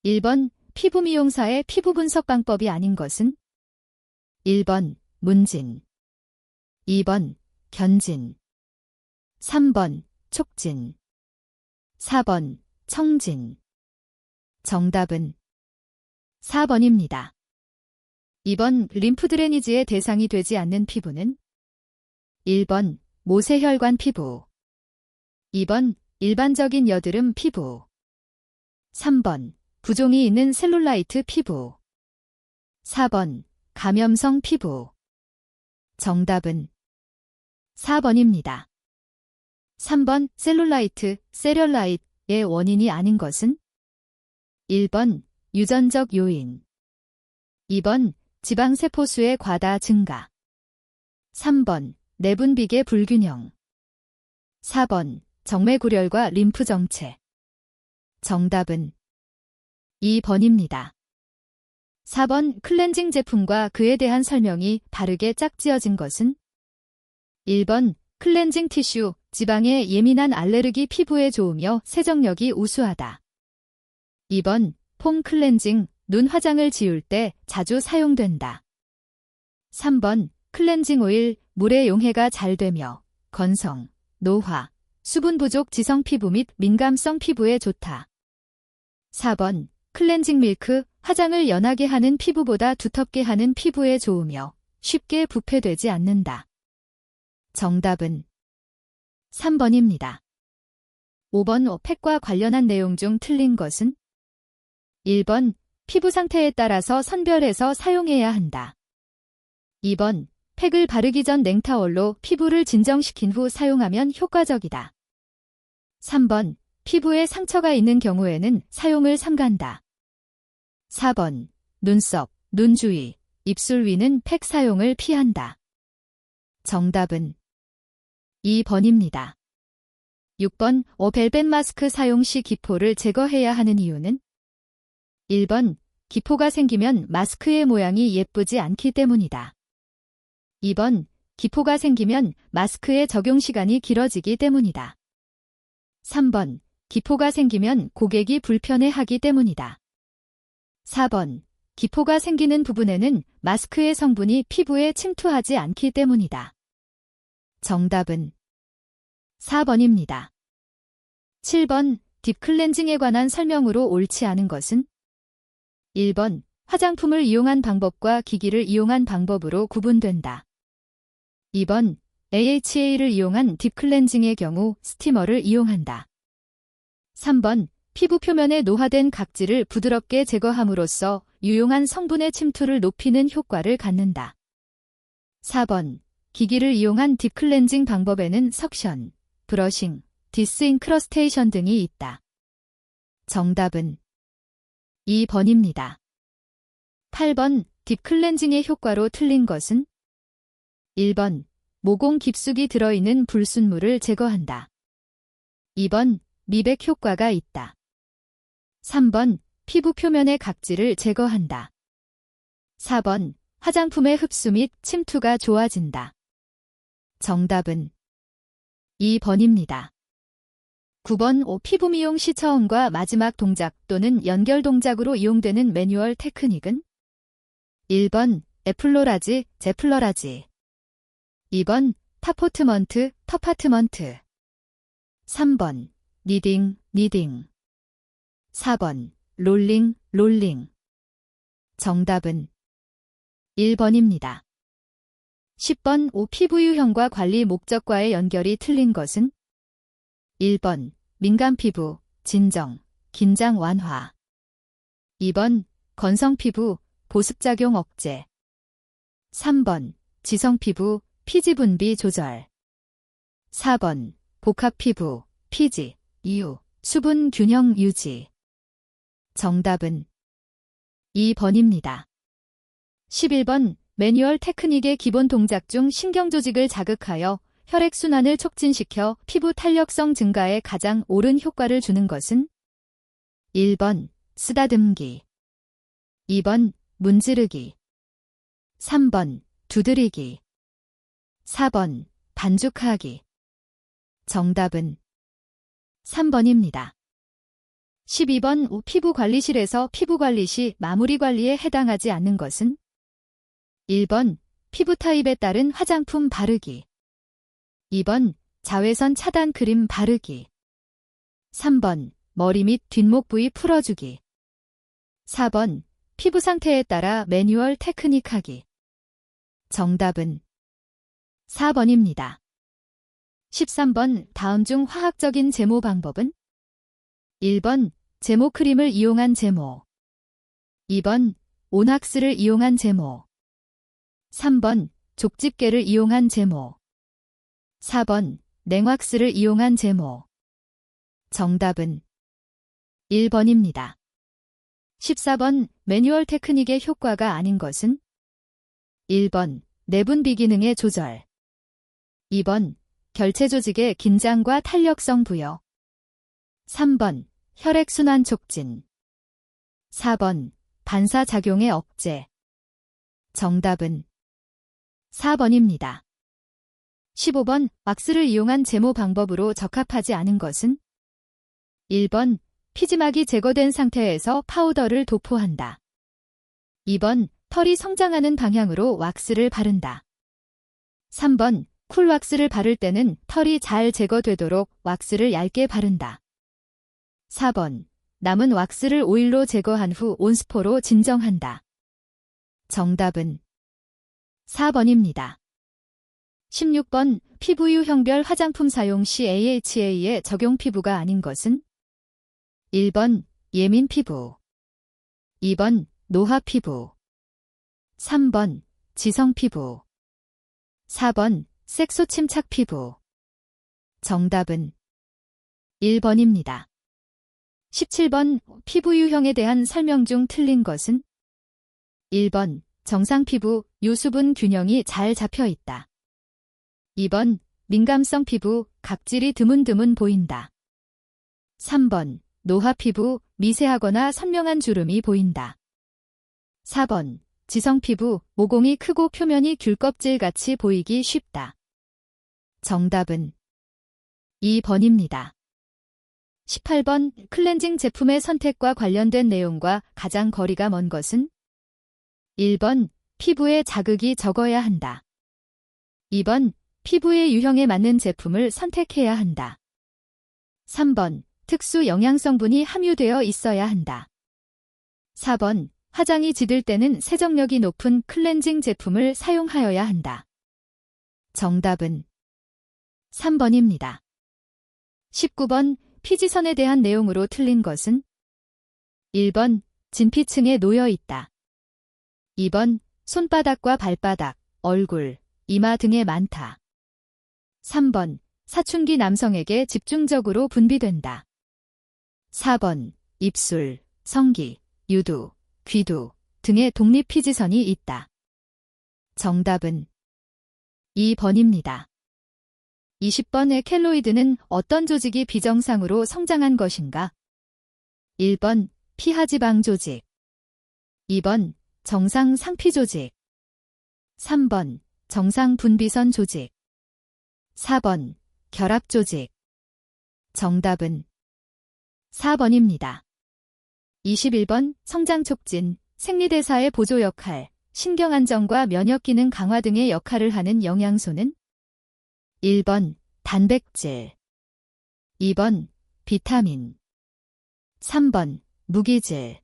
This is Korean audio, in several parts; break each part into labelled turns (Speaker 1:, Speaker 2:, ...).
Speaker 1: 1번 피부 미용사의 피부 분석 방법이 아닌 것은? 1번 문진, 2번 견진, 3번 촉진, 4번 청진. 정답은 4번입니다. 2번 림프 드레니지의 대상이 되지 않는 피부는? 1번 모세혈관 피부, 2번 일반적인 여드름 피부, 3번 부종이 있는 셀룰라이트 피부, 4번 감염성 피부. 정답은 4번입니다. 3번 셀룰라이트, 세렐라이트의 원인이 아닌 것은? 1번 유전적 요인, 2번 지방세포수의 과다 증가, 3번 내분비계 불균형, 4번 정맥굴혈과 림프 정체. 정답은 2번입니다. 4번 클렌징 제품과 그에 대한 설명이 다르게 짝지어진 것은? 1번 클렌징 티슈, 지방에 예민한 알레르기 피부에 좋으며 세정력이 우수하다. 2번 폼 클렌징, 눈 화장을 지울 때 자주 사용된다. 3번 클렌징 오일, 물의 용해가 잘 되며 건성, 노화, 수분 부족 지성 피부 및 민감성 피부에 좋다. 4번 클렌징 밀크, 화장을 연하게 하는 피부보다 두텁게 하는 피부에 좋으며 쉽게 부패되지 않는다. 정답은 3번입니다. 5번 팩과 관련한 내용 중 틀린 것은? 1번 피부 상태에 따라서 선별해서 사용해야 한다. 2번 팩을 바르기 전 냉타월로 피부를 진정시킨 후 사용하면 효과적이다. 3번 피부에 상처가 있는 경우에는 사용을 삼간다. 4번 눈썹, 눈 주위, 입술 위는 팩 사용을 피한다. 정답은 2번입니다. 6번 벨벳 마스크 사용 시 기포를 제거해야 하는 이유는? 1번 기포가 생기면 마스크의 모양이 예쁘지 않기 때문이다. 2번 기포가 생기면 마스크의 적용 시간이 길어지기 때문이다. 3번 기포가 생기면 고객이 불편해하기 때문이다. 4번 기포가 생기는 부분에는 마스크의 성분이 피부에 침투하지 않기 때문이다. 정답은 4번입니다. 7번 딥클렌징에 관한 설명으로 옳지 않은 것은? 1번 화장품을 이용한 방법과 기기를 이용한 방법으로 구분된다. 2번 AHA를 이용한 딥클렌징의 경우 스티머를 이용한다. 3번 피부 표면에 노화된 각질을 부드럽게 제거함으로써 유용한 성분의 침투를 높이는 효과를 갖는다. 4번 기기를 이용한 딥클렌징 방법에는 석션, 브러싱, 디스인크러스테이션 등이 있다. 정답은 2번입니다. 8번 딥클렌징의 효과로 틀린 것은? 1번 모공 깊숙이 들어있는 불순물을 제거한다. 2번 미백 효과가 있다. 3번 피부 표면의 각질을 제거한다. 4번 화장품의 흡수 및 침투가 좋아진다. 정답은 2번입니다. 9번 피부 미용 시 처음과 마지막 동작 또는 연결 동작으로 이용되는 매뉴얼 테크닉은? 1번 에플로라지, 제플러라지, 2번 타포트먼트, 터파트먼트, 3번 니딩, 니딩, 4번 롤링, 롤링. 정답은 1번입니다. 10번 피부 유형과 관리 목적과의 연결이 틀린 것은? 1번 민감 피부, 진정, 긴장 완화, 2번 건성 피부, 보습작용 억제, 3번 지성 피부, 피지 분비 조절, 4번 복합 피부, 피지, 이유, 수분 균형 유지. 정답은 2번입니다. 11번 매뉴얼 테크닉의 기본 동작 중 신경조직을 자극하여 혈액순환을 촉진시켜 피부 탄력성 증가에 가장 옳은 효과를 주는 것은? 1번 쓰다듬기, 2번 문지르기, 3번 두드리기, 4번 반죽하기. 정답은 3번입니다. 12번 피부관리실에서 피부관리 시 마무리 관리에 해당하지 않는 것은? 1번 피부 타입에 따른 화장품 바르기. 2번 자외선 차단 크림 바르기. 3번 머리 및 뒷목 부위 풀어주기. 4번 피부 상태에 따라 매뉴얼 테크닉 하기. 정답은 4번입니다. 13번 다음 중 화학적인 제모 방법은? 1번 제모 크림을 이용한 제모. 2번 온왁스를 이용한 제모. 3번 족집게를 이용한 제모. 4번 냉왁스를 이용한 제모. 정답은 1번입니다. 14번 매뉴얼 테크닉의 효과가 아닌 것은? 1번 내분 비기능의 조절. 2번 결체 조직의 긴장과 탄력성 부여. 3번 혈액순환 촉진. 4번 반사작용의 억제. 정답은 4번입니다. 15번 왁스를 이용한 제모 방법으로 적합하지 않은 것은? 1번 피지막이 제거된 상태에서 파우더를 도포한다. 2번 털이 성장하는 방향으로 왁스를 바른다. 3번 쿨왁스를 바를 때는 털이 잘 제거되도록 왁스를 얇게 바른다. 4번 남은 왁스를 오일로 제거한 후 온스포로 진정한다. 정답은 4번입니다. 16번 피부 유형별 화장품 사용 시 AHA의 적용 피부가 아닌 것은? 1번 예민 피부. 2번 노화 피부. 3번 지성 피부. 4번 색소 침착 피부. 정답은 1번입니다. 17번 피부 유형에 대한 설명 중 틀린 것은? 1번 정상 피부 유수분 균형이 잘 잡혀 있다. 2번 민감성 피부 각질이 드문드문 보인다. 3번 노화 피부 미세하거나 선명한 주름이 보인다. 4번 지성 피부 모공이 크고 표면이 귤껍질같이 보이기 쉽다. 정답은 2번입니다. 18번 클렌징 제품의 선택과 관련된 내용과 가장 거리가 먼 것은? 1번 피부에 자극이 적어야 한다. 2번 피부의 유형에 맞는 제품을 선택해야 한다. 3번 특수 영양성분이 함유되어 있어야 한다. 4번 화장이 지들 때는 세정력이 높은 클렌징 제품을 사용하여야 한다. 정답은 3번입니다. 19번 피지선에 대한 내용으로 틀린 것은? 1번 진피층에 놓여 있다. 2번 손바닥과 발바닥, 얼굴, 이마 등에 많다. 3번 사춘기 남성에게 집중적으로 분비된다. 4번 입술, 성기, 유두, 귀두 등의 독립 피지선이 있다. 정답은 2번입니다. 20번의 켈로이드는 어떤 조직이 비정상으로 성장한 것인가? 1번 피하지방 조직. 2번 정상 상피 조직. 3번 정상 분비선 조직. 4번 결합 조직. 정답은 4번입니다. 21번 성장 촉진, 생리대사의 보조 역할, 신경 안정과 면역 기능 강화 등의 역할을 하는 영양소는? 1번 단백질. 2번 비타민. 3번 무기질.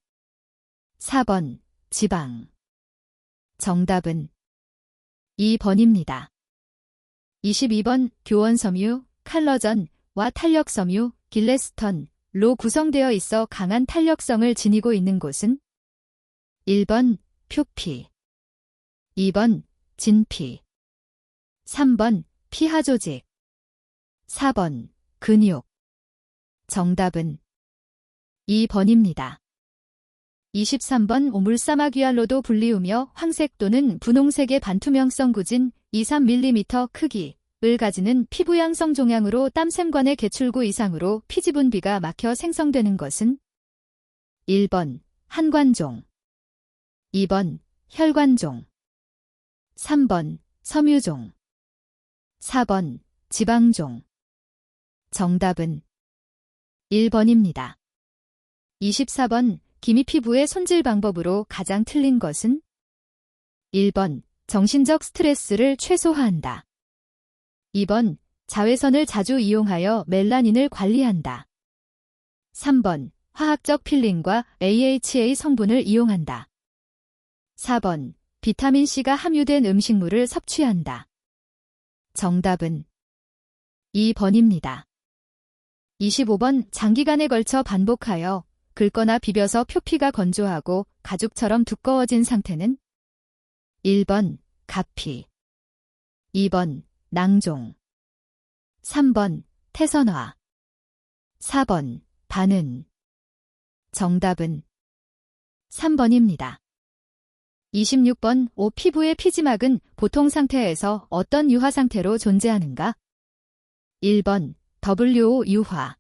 Speaker 1: 4번 지방. 정답은 2번입니다. 22번 교원섬유, 칼러전과 탄력섬유, 길레스턴로 구성되어 있어 강한 탄력성을 지니고 있는 곳은? 1번 표피. 2번 진피. 3번 피하 조직. 4번 근육. 정답은 2번입니다. 23번 물사마귀알로도 불리우며 황색 또는 분홍색의 반투명성 구진 2-3mm 크기를 가지는 피부 양성 종양으로 땀샘관의 개출구 이상으로 피지분비가 막혀 생성되는 것은? 1번 한관종. 2번 혈관종. 3번 섬유종. 4번 지방종. 정답은 1번입니다. 24번 기미 피부의 손질 방법으로 가장 틀린 것은? 1번 정신적 스트레스를 최소화한다. 2번 자외선을 자주 이용하여 멜라닌을 관리한다. 3번 화학적 필링과 AHA 성분을 이용한다. 4번 비타민C가 함유된 음식물을 섭취한다. 정답은 2번입니다. 25번 장기간에 걸쳐 반복하여 긁거나 비벼서 표피가 건조하고 가죽처럼 두꺼워진 상태는? 1번 가피, 2번 낭종, 3번 태선화, 4번 반은. 정답은 3번입니다. 26번 피부의 피지막은 보통 상태에서 어떤 유화 상태로 존재하는가? 1번 WO 유화,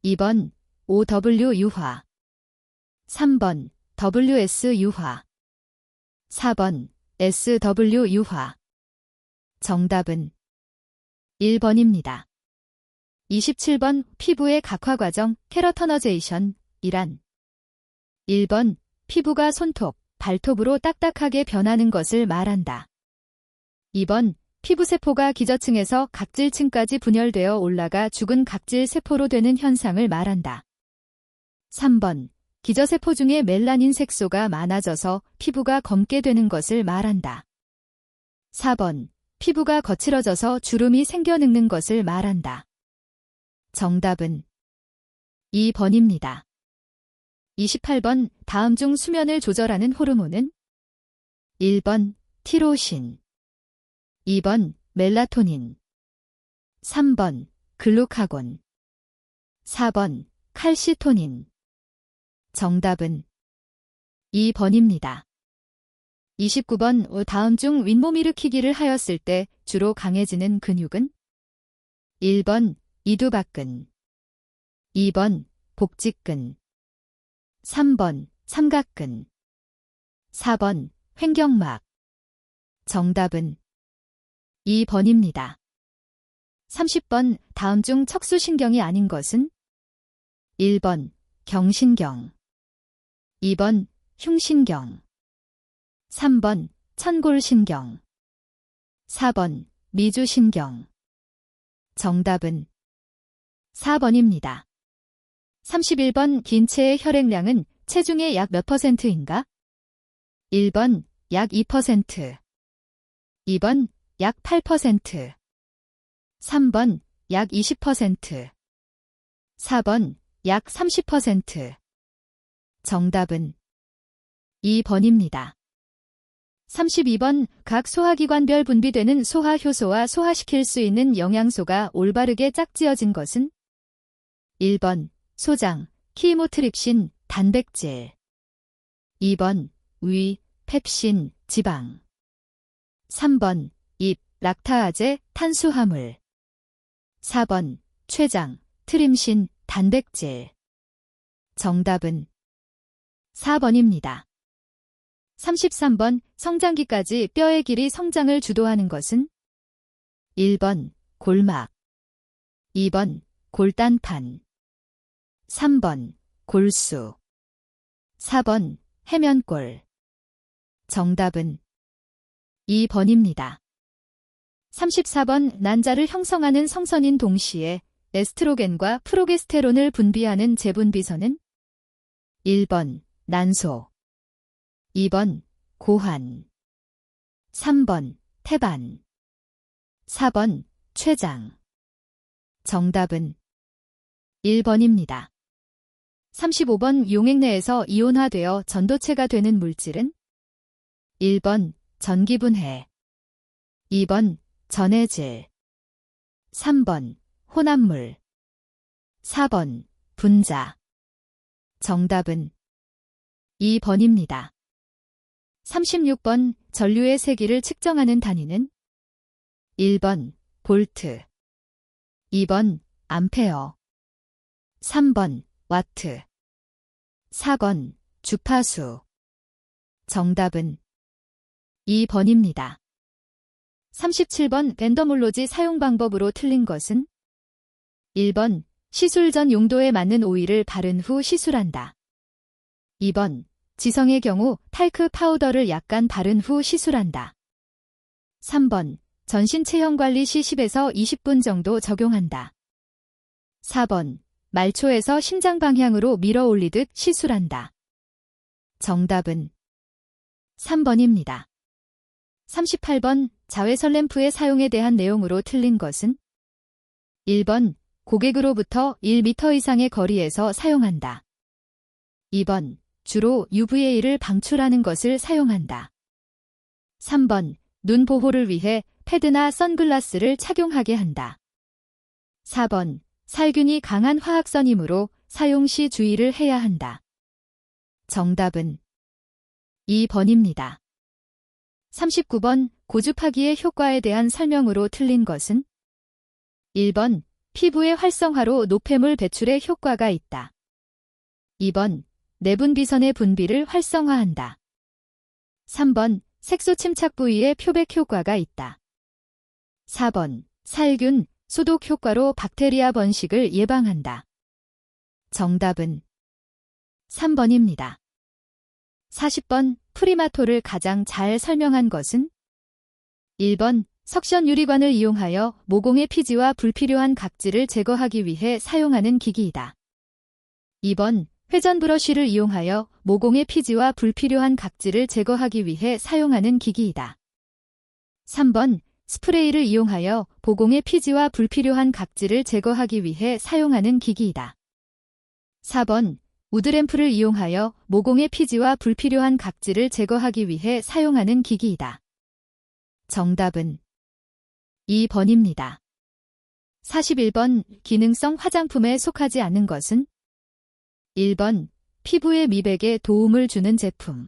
Speaker 1: 2번 OW 유화, 3번 WS 유화, 4번 SW 유화. 정답은 1번입니다. 27번 피부의 각화 과정 케라토너제이션 이란 1번 피부가 손톱, 발톱으로 딱딱하게 변하는 것을 말한다. 2번 피부세포가 기저층에서 각질층까지 분열되어 올라가 죽은 각질세포로 되는 현상을 말한다. 3번 기저세포 중에 멜라닌 색소가 많아져서 피부가 검게 되는 것을 말한다. 4번 피부가 거칠어져서 주름이 생겨 늙는 것을 말한다. 정답은 2번입니다. 28번 다음 중 수면을 조절하는 호르몬은? 1번 티로신, 2번 멜라토닌, 3번 글루카곤, 4번 칼시토닌. 정답은 2번입니다. 29번 다음 중 윗몸 일으키기를 하였을 때 주로 강해지는 근육은? 1번 이두박근, 2번 복직근, 3번 삼각근, 4번 횡격막. 정답은 2번입니다. 30번 다음 중 척수신경이 아닌 것은? 1번 경신경, 2번 흉신경, 3번 천골신경, 4번 미주신경. 정답은 4번입니다. 31번 긴 체의 혈액량은 체중의 약 몇 %인가? 1번 약 2%, 2번 약 8%, 3번 약 20%, 4번 약 30%. 정답은 2번입니다. 32번 각 소화기관별 분비되는 소화효소와 소화시킬 수 있는 영양소가 올바르게 짝지어진 것은? 1번 소장, 키모트립신, 단백질, 2번 위, 펩신, 지방, 3번 잎, 락타아제, 탄수화물, 4번 췌장, 트림신, 단백질. 정답은 4번입니다. 33번 성장기까지 뼈의 길이 성장을 주도하는 것은? 1번 골막, 2번 골단판, 3번 골수, 4번 해면골. 정답은 2번입니다. 34번 난자를 형성하는 성선인 동시에 에스트로겐과 프로게스테론을 분비하는 재분비선은? 1번 난소, 2번 고환, 3번 태반, 4번 췌장. 정답은 1번입니다. 35번 용액 내에서 이온화되어 전도체가 되는 물질은? 1번 전기분해, 2번 전해질, 3번 혼합물, 4번 분자. 정답은 2번입니다. 36번 전류의 세기를 측정하는 단위는? 1번 볼트, 2번 암페어, 3번 와트, 4번 주파수. 정답은 2번입니다. 37번 밴더몰로지 사용 방법으로 틀린 것은? 1번 시술 전 용도에 맞는 오일을 바른 후 시술한다. 2번, 지성의 경우 탈크 파우더를 약간 바른 후 시술한다. 3번, 전신 체형 관리 시 10에서 20분 정도 적용한다. 4번, 말초에서 심장 방향으로 밀어 올리듯 시술한다. 정답은 3번입니다. 38번, 자외선 램프의 사용에 대한 내용으로 틀린 것은 1번, 고객으로부터 1m 이상의 거리에서 사용한다. 2번, 주로 UVA를 방출하는 것을 사용한다. 3번, 눈 보호를 위해 패드나 선글라스를 착용하게 한다. 4번, 살균이 강한 화학선이므로 사용 시 주의를 해야 한다. 정답은 2번입니다. 39번, 고주파기의 효과에 대한 설명으로 틀린 것은 1번, 피부의 활성화로 노폐물 배출에 효과가 있다. 2번, 내분비선의 분비를 활성화한다. 3번, 색소 침착 부위에 표백 효과가 있다. 4번, 살균, 소독 효과로 박테리아 번식을 예방한다. 정답은 3번입니다. 40번, 프리마토를 가장 잘 설명한 것은 1번, 석션 유리관을 이용하여 모공의 피지와 불필요한 각질을 제거하기 위해 사용하는 기기이다. 2번, 회전 브러쉬를 이용하여 모공의 피지와 불필요한 각질을 제거하기 위해 사용하는 기기이다. 3번, 스프레이를 이용하여 모공의 피지와 불필요한 각질을 제거하기 위해 사용하는 기기이다. 4번, 우드램프를 이용하여 모공의 피지와 불필요한 각질을 제거하기 위해 사용하는 기기이다. 정답은 2번입니다. 41번, 기능성 화장품에 속하지 않는 것은 1번, 피부의 미백에 도움을 주는 제품.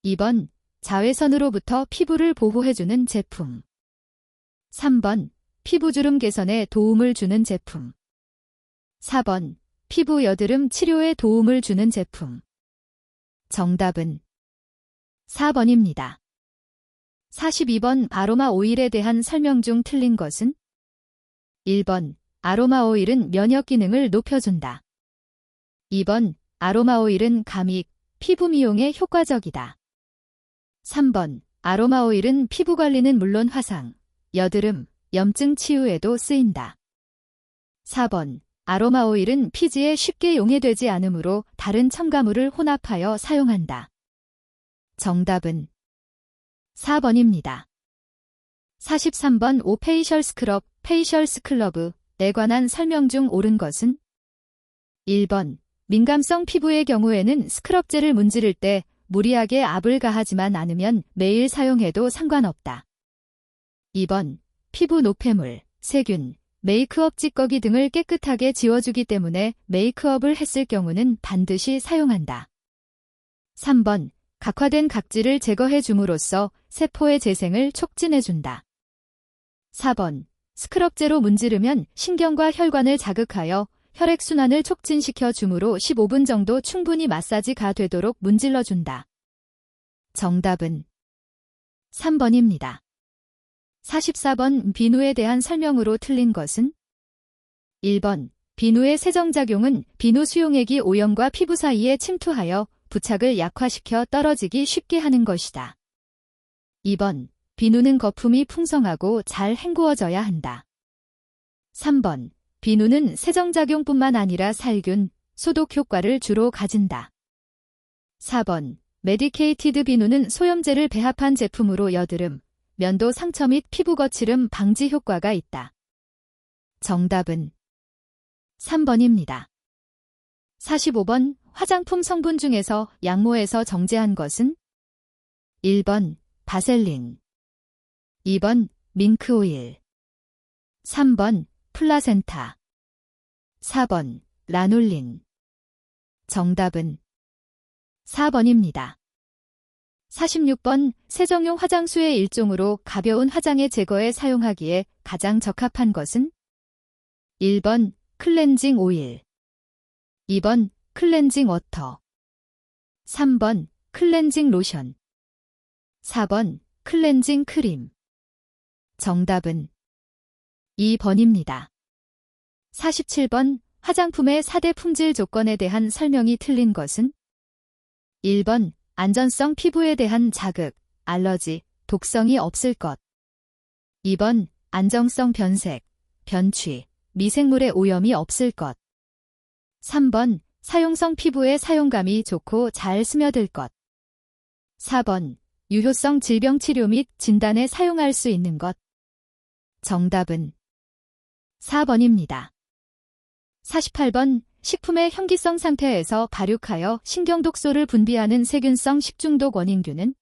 Speaker 1: 2번, 자외선으로부터 피부를 보호해주는 제품. 3번, 피부주름 개선에 도움을 주는 제품. 4번, 피부 여드름 치료에 도움을 주는 제품. 정답은 4번입니다. 42번, 아로마 오일에 대한 설명 중 틀린 것은 1번, 아로마 오일은 면역 기능을 높여준다. 2번, 아로마 오일은 감익, 피부 미용에 효과적이다. 3번, 아로마 오일은 피부 관리는 물론 화상, 여드름, 염증 치유에도 쓰인다. 4번, 아로마 오일은 피지에 쉽게 용해되지 않으므로 다른 첨가물을 혼합하여 사용한다. 정답은 4번입니다. 43번, 오페이셜 스크럽, 페이셜 스클러브에 관한 설명 중 옳은 것은 1번, 민감성 피부의 경우에는 스크럽젤을 문지를 때 무리하게 압을 가하지만 않으면 매일 사용해도 상관없다. 2번, 피부 노폐물, 세균, 메이크업 찌꺼기 등을 깨끗하게 지워주기 때문에 메이크업을 했을 경우는 반드시 사용한다. 3번, 각화된 각질을 제거해 줌으로써 세포의 재생을 촉진해준다. 4번, 스크럽제로 문지르면 신경과 혈관을 자극하여 혈액순환을 촉진시켜 줌으로 15분 정도 충분히 마사지가 되도록 문질러준다. 정답은 3번입니다. 44번, 비누에 대한 설명으로 틀린 것은 1번, 비누의 세정작용은 비누 수용액이 오염과 피부 사이에 침투하여 부착을 약화시켜 떨어지기 쉽게 하는 것이다. 2번, 비누는 거품이 풍성하고 잘 헹구어져야 한다. 3번, 비누는 세정작용뿐만 아니라 살균, 소독 효과를 주로 가진다. 4번, 메디케이티드 비누는 소염제를 배합한 제품으로 여드름, 면도 상처 및 피부 거칠음 방지 효과가 있다. 정답은 3번입니다. 45번, 화장품 성분 중에서 양모에서 정제한 것은 1번, 바셀린, 2번, 밍크오일, 3번, 플라센타, 4번, 라놀린. 정답은 4번입니다. 46번, 세정용 화장수의 일종으로 가벼운 화장의 제거에 사용하기에 가장 적합한 것은 1번, 클렌징 오일, 2번, 클렌징 워터, 3번, 클렌징 로션, 4번, 클렌징 크림. 정답은 2번입니다. 47번 화장품의 4대 품질 조건에 대한 설명이 틀린 것은 1번 안전성 피부에 대한 자극, 알러지, 독성이 없을 것 2번 안정성 변색, 변취, 미생물의 오염이 없을 것 3번 사용성 피부에 사용감이 좋고 잘 스며들 것 4번 유효성 질병 치료 및 진단에 사용할 수 있는 것 정답은 4번입니다. 48번 식품의 현기성 상태에서 발육하여 신경독소를 분비하는 세균성 식중독 원인균은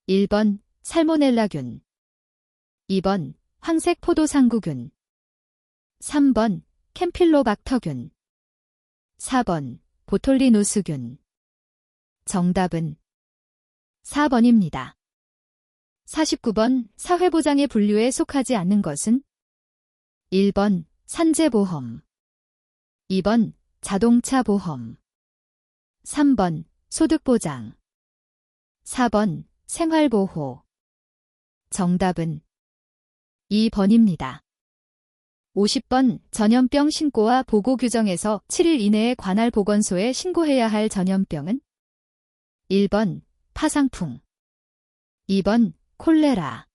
Speaker 1: 1번 살모넬라균 2번 황색 포도상구균 3번 캠필로박터균 4번 보톨리누스균 정답은 4번입니다. 49번 사회보장의 분류에 속하지 않는 것은 1번 산재보험 2번 자동차 보험 3번 소득보장 4번 생활보호 정답은 2번입니다. 50번 전염병 신고와 보고 규정에서 7일 이내에 관할 보건소에 신고해야 할 전염병은 1번 파상풍 2번 콜레라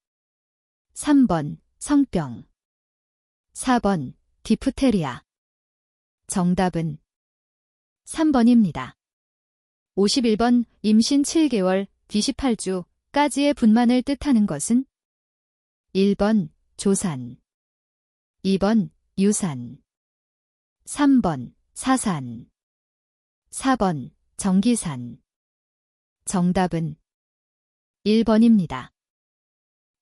Speaker 1: 3번 성병 4번 디프테리아 정답은 3번입니다. 51번 임신 7개월, 뒤 18주까지의 분만을 뜻하는 것은 1번 조산 2번 유산 3번 사산 4번 정기산 정답은 1번입니다.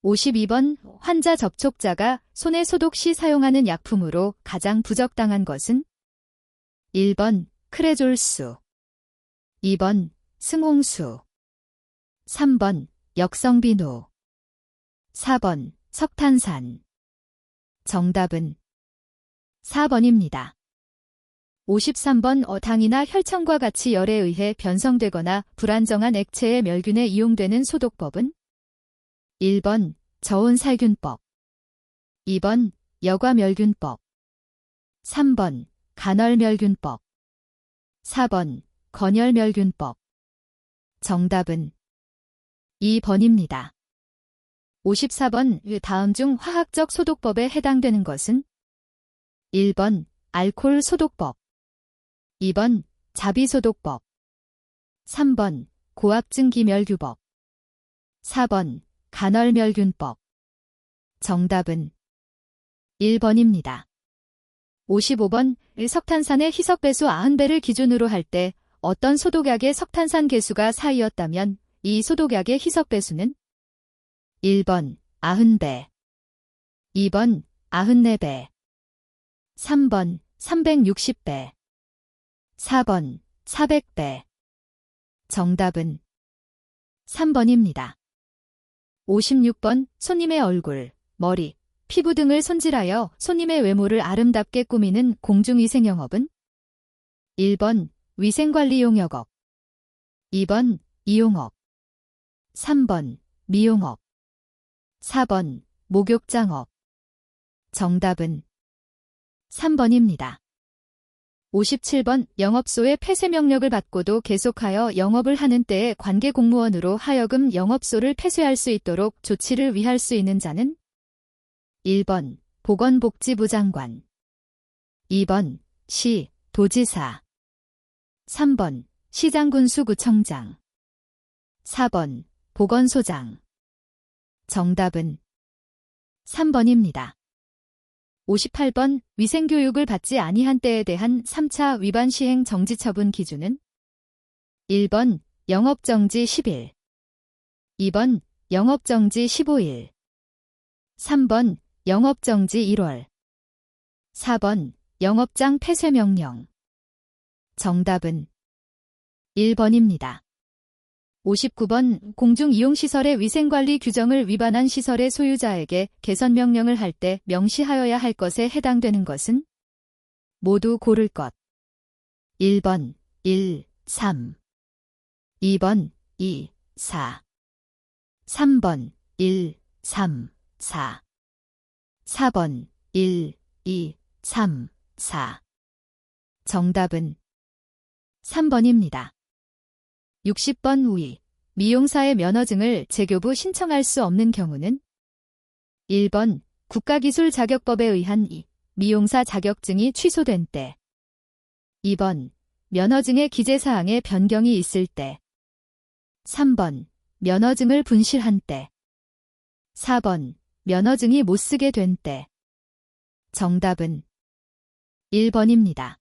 Speaker 1: 52번 환자 접촉자가 손의 소독 시 사용하는 약품으로 가장 부적당한 것은 1번 크레졸수 2번 승홍수 3번 역성비누 4번 석탄산 정답은 4번입니다. 53번 당이나 혈청과 같이 열에 의해 변성되거나 불안정한 액체의 멸균에 이용되는 소독법은 1번 저온살균법 2번 여과멸균법 3번 간헐멸균법 4번 건열멸균법 정답은 2번입니다. 54번 다음 중 화학적 소독법에 해당되는 것은 1번 알코올 소독법 2번 자비소독법 3번 고압증기멸규법 4번 간헐멸균법 정답은 1번입니다. 55번 석탄산의 희석배수 90배를 기준으로 할 때 어떤 소독약의 석탄산 계수가 4이었다면 이 소독약의 희석배수는 1번 90배 2번 94배 3번 360배 4번 400배 정답은 3번입니다. 56번 손님의 얼굴, 머리, 피부 등을 손질하여 손님의 외모를 아름답게 꾸미는 공중위생영업은 1번 위생관리용역업 2번 이용업 3번 미용업 4번 목욕장업 정답은 3번입니다. 57번 영업소의 폐쇄 명령을 받고도 계속하여 영업을 하는 때에 관계 공무원으로 하여금 영업소를 폐쇄할 수 있도록 조치를 위할 수 있는 자는 1번 보건복지부 장관 2번 시, 도지사 3번 시장군수구청장 4번 보건소장 정답은 3번입니다. 58번 위생교육을 받지 아니한 때에 대한 3차 위반 시행 정지 처분 기준은 1번 영업정지 10일 2번 영업정지 15일 3번 영업정지 1월 4번 영업장 폐쇄 명령 정답은 1번입니다. 59번 공중이용시설의 위생관리 규정을 위반한 시설의 소유자에게 개선명령을 할 때 명시하여야 할 것에 해당되는 것은 모두 고를 것 1번 1, 3 2번 2, 4 3번 1, 3, 4 4번 1, 2, 3, 4. 정답은 3번입니다. 60번 위. 미용사의 면허증을 재교부 신청할 수 없는 경우는 1번 국가기술자격법에 의한 미용사 자격증이 취소된 때 2번 면허증의 기재사항에 변경이 있을 때 3번 면허증을 분실한 때 4번 면허증이 못쓰게 된 때 정답은 1번입니다.